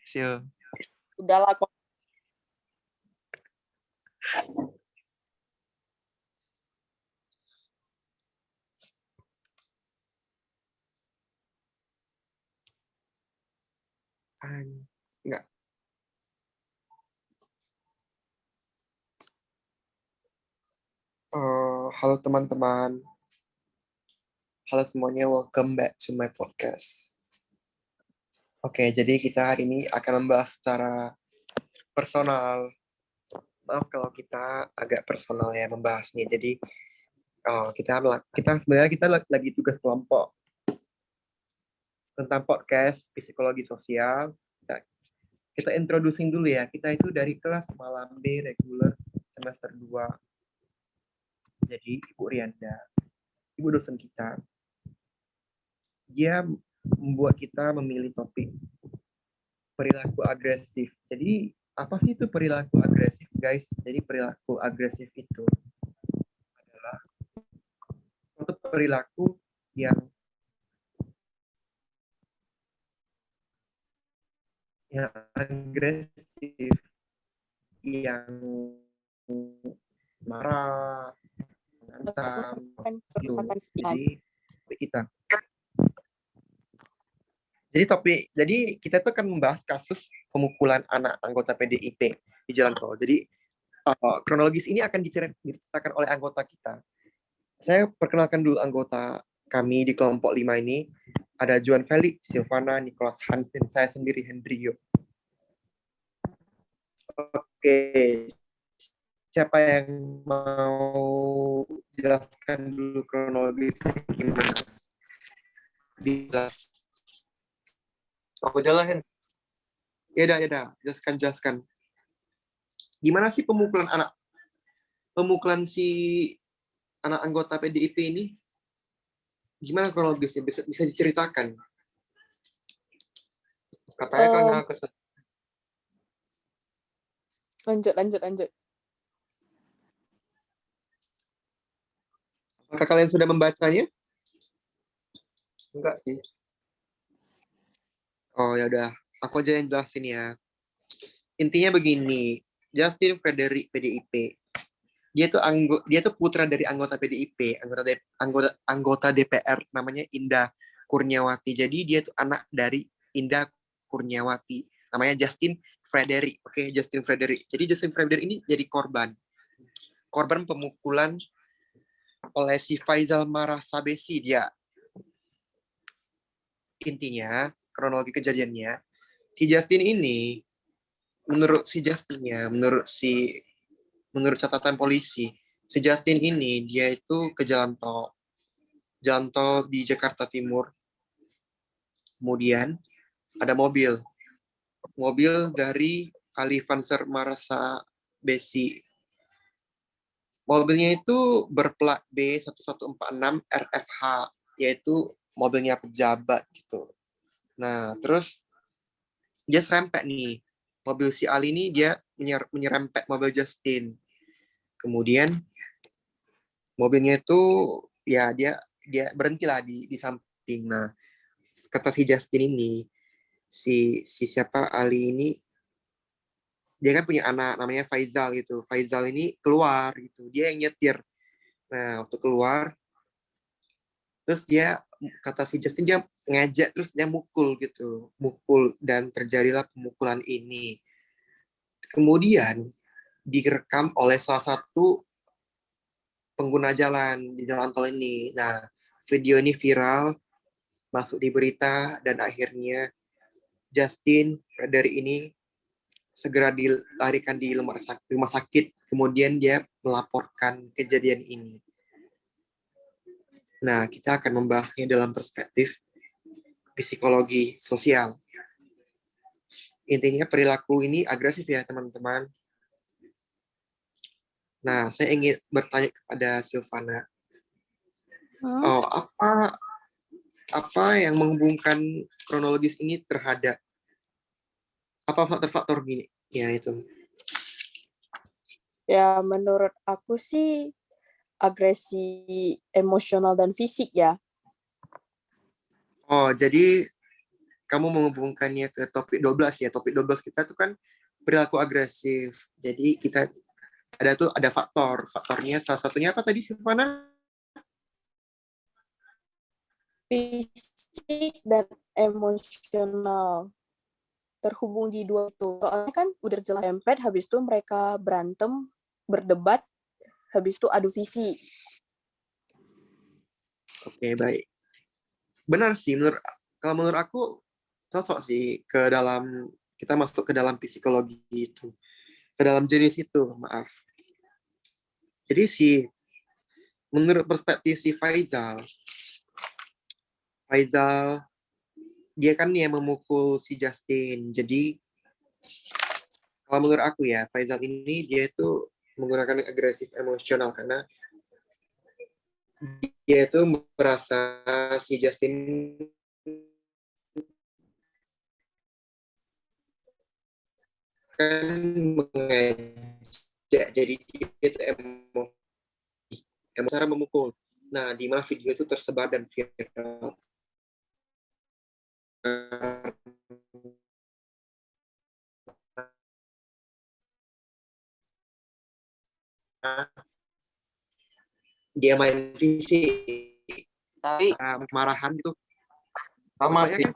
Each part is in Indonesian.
Sil. Udahlah kok. Enggak. Halo teman-teman. Halo semuanya, welcome back to my podcast. Oke, jadi kita hari ini akan membahas secara personal. Maaf kalau kita agak personal ya membahasnya. Jadi kita sebenarnya kita lagi tugas kelompok tentang podcast psikologi sosial. Kita introducing dulu ya. Kita itu dari kelas malam B reguler semester 2. Jadi Ibu Rianda, Ibu dosen kita, dia membuat kita memilih topik perilaku agresif. Jadi apa sih itu perilaku agresif, guys? Jadi perilaku agresif itu adalah suatu perilaku yang agresif, yang marah, mengancam, jadi kita. Jadi kita tuh akan membahas kasus pemukulan anak anggota PDIP di jalan tol. Jadi kronologis ini akan diceritakan oleh anggota kita. Saya perkenalkan dulu anggota kami di kelompok 5 ini. Ada Juan Felix, Silvana, Nicholas Hansen, saya sendiri Hendrio. Oke, siapa yang mau jelaskan dulu kronologisnya gimana? Jelas. Aku jelasin. Ya udah, jelaskan. Gimana sih pemukulan si anak anggota PDIP ini? Gimana kronologisnya? Bisa diceritakan? Katanya karena Lanjut. Apakah kalian sudah membacanya? enggak sih. Oh ya udah, aku aja yang jelasin ya. Intinya begini, Justin Frederick PDIP. Dia tuh putra dari anggota PDIP, anggota DPR namanya Indah Kurniawati. Jadi dia tuh anak dari Indah Kurniawati. Namanya Justin Frederick. Oke, Justin Frederick. Jadi Justin Frederick ini jadi korban pemukulan oleh si Faisal Marasabesi dia. Intinya, kronologi kejadiannya, si Justin ini menurut catatan polisi, si Justin ini dia itu ke jalan tol di Jakarta Timur. Kemudian ada mobil dari Ali Vanser Marasa Besi. Mobilnya itu berplat B1146 RFH, yaitu mobilnya pejabat gitu. Nah, terus dia serempet nih. Mobil si Ali ini dia menyerempet mobil Justin. Kemudian mobilnya itu ya dia berhenti lah di samping. Nah, kata si Justin ini, si siapa Ali ini, dia kan punya anak namanya Faizal gitu. Faizal ini keluar gitu, dia yang nyetir. Nah, waktu keluar, terus kata si Justin, dia ngajak, terus dia mukul dan terjadilah pemukulan ini. Kemudian direkam oleh salah satu pengguna jalan di jalan tol ini. Nah, video ini viral, masuk di berita, dan akhirnya Justin Frederick ini segera dilarikan di rumah sakit, kemudian dia melaporkan kejadian ini. Nah, kita akan membahasnya dalam perspektif psikologi sosial. Intinya perilaku ini agresif ya, teman-teman. Nah, saya ingin bertanya kepada Silvana. Apa yang menghubungkan kronologis ini terhadap apa faktor-faktor gini? Ya, itu. Ya, menurut aku sih agresi emosional dan fisik ya. Oh, jadi kamu menghubungkannya ke topik 12 ya. Topik 12 kita tuh kan perilaku agresif. Jadi kita ada faktornya salah satunya apa tadi Silvana? Fisik dan emosional terhubung di dua itu. Soalnya kan udah jelas dempet, habis itu mereka berantem, berdebat, habis itu adu visi. Oke, baik. Benar sih, kalau menurut aku cocok sih kita masuk ke dalam psikologi itu, ke dalam jenis itu, maaf. Jadi sih, menurut perspektif si Faizal dia kan yang memukul si Justin. Jadi kalau menurut aku ya, Faizal ini dia itu menggunakan agresif emosional karena dia itu merasa si Justin kan mengejek, jadi dia itu emosi cara memukul. Nah, di mana video itu tersebar dan viral. Dia main fisik, Tapi marahan gitu. Sama Bapaknya sih. kan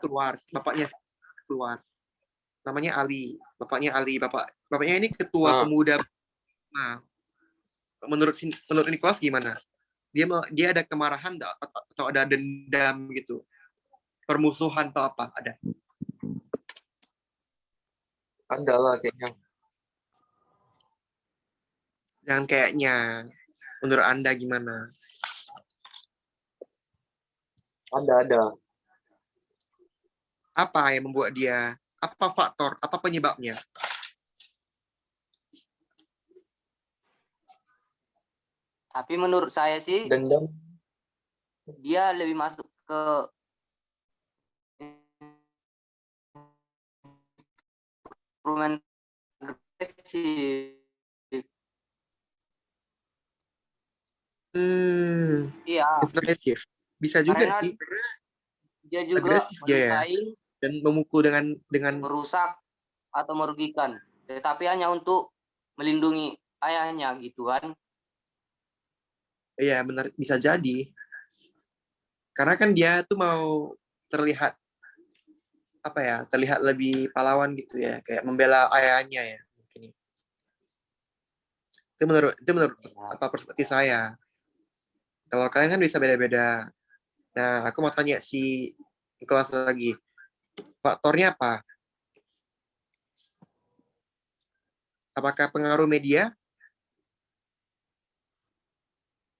keluar. Namanya Ali. Bapaknya ini ketua pemuda. Nah, menurut Nicholas gimana? Dia ada kemarahan atau ada dendam gitu? Permusuhan atau apa? Ada? Ada lah kayaknya. Jangan kayaknya. Menurut Anda gimana? Ada. Apa yang membuat dia? Apa faktor? Apa penyebabnya? tapi menurut saya sih Dendam. dia lebih masuk ke instrumen agresif. Iya, Agresif. Bisa juga karena sih. dia juga Agresif dia ya. melukai, Dan memukul dengan merusak atau merugikan, tetapi hanya untuk melindungi ayahnya gitu kan. Iya, benar, bisa jadi. Karena kan dia tuh mau terlihat terlihat lebih pahlawan gitu ya, kayak membela ayahnya ya. Mungkin. Itu menurut apa perspektif saya. Kalau kalian kan bisa beda-beda. Nah, aku mau tanya si kelas lagi. Faktornya apa? Apakah pengaruh media?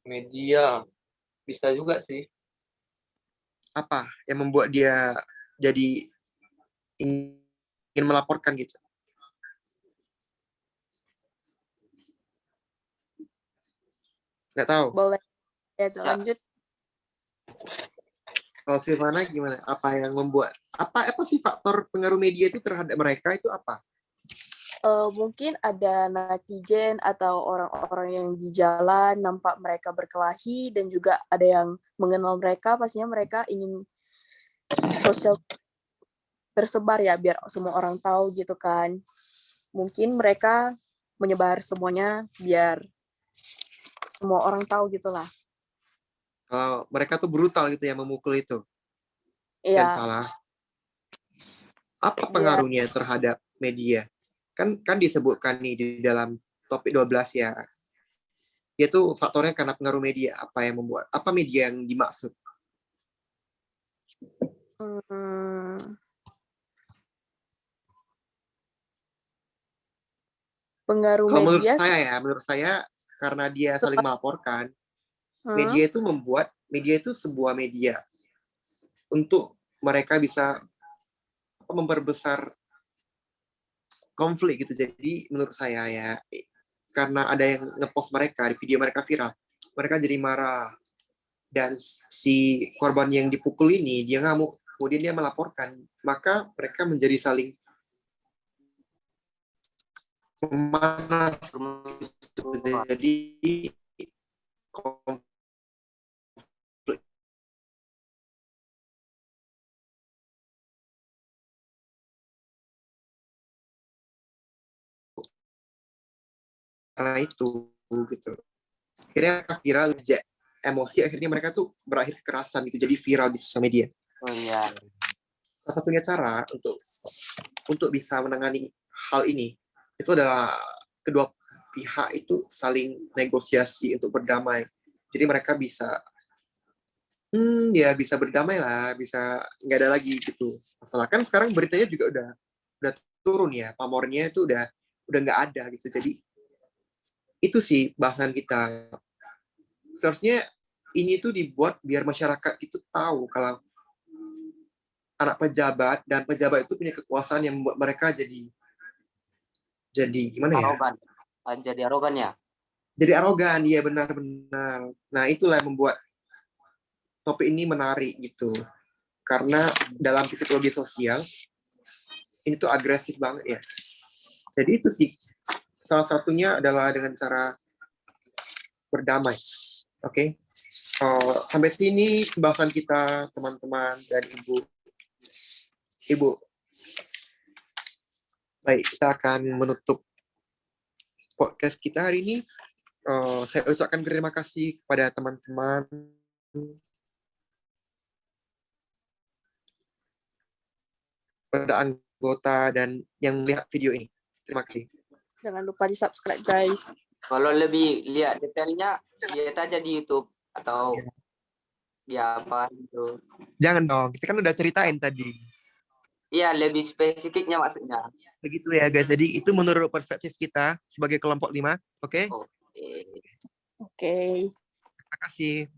Media. Bisa juga sih. Apa yang membuat dia jadi ingin melaporkan gitu? Nggak tahu. Boleh ya lanjut. Kalau Silvana gimana? Apa yang membuat apa sih faktor pengaruh media itu terhadap mereka itu apa? Mungkin ada netizen atau orang-orang yang di jalan nampak mereka berkelahi dan juga ada yang mengenal mereka, pastinya mereka ingin sosial tersebar ya biar semua orang tahu gitu kan. Mungkin mereka menyebar semuanya biar semua orang tahu gitulah. Kalau mereka tuh brutal gitu ya memukul itu. Iya. Dan salah. Apa pengaruhnya terhadap media? Kan disebutkan nih di dalam topik 12 ya. Itu faktornya karena pengaruh media. Apa yang membuat? Apa media yang dimaksud? Pengaruh Kalau media menurut saya karena dia saling melaporkan, media itu sebuah media untuk mereka bisa memperbesar konflik gitu. Jadi menurut saya ya, karena ada yang ngepost mereka di video mereka viral, mereka jadi marah dan si korban yang dipukul ini dia ngamuk, kemudian dia melaporkan, maka mereka menjadi saling memanas. Jadi karena itu gitu. Akhirnya mereka viral, emosi, akhirnya mereka tuh berakhir kekerasan gitu, jadi viral di sosial media. Oh iya. Salah satunya cara untuk bisa menangani hal ini itu adalah kedua pihak itu saling negosiasi untuk berdamai. Jadi mereka bisa ya bisa berdamai lah, bisa nggak ada lagi gitu. Masalah kan sekarang beritanya juga udah turun ya, pamornya itu udah nggak ada gitu. Jadi itu sih bahasan kita. Seharusnya ini tuh dibuat biar masyarakat itu tahu kalau anak pejabat dan pejabat itu punya kekuasaan yang membuat mereka jadi gimana ya? Arogan. Jadi arogan ya. Jadi arogan, iya benar-benar. Nah itulah yang membuat topik ini menarik gitu. Karena dalam psikologi sosial ini tuh agresif banget ya. Jadi itu sih salah satunya adalah dengan cara berdamai. Oke. Sampai sini pembahasan kita teman-teman dan ibu. Baik, kita akan menutup podcast kita hari ini. Saya ucapkan terima kasih kepada teman-teman pada anggota dan yang melihat video ini. Terima kasih. Jangan lupa di-subscribe, guys. Kalau lebih lihat detailnya, lihat aja di YouTube atau di apa gitu. Jangan dong, kita kan udah ceritain tadi. Iya, lebih spesifiknya maksudnya. Begitu ya guys, jadi itu menurut perspektif kita sebagai kelompok 5, oke? Oke. Oke. Terima kasih.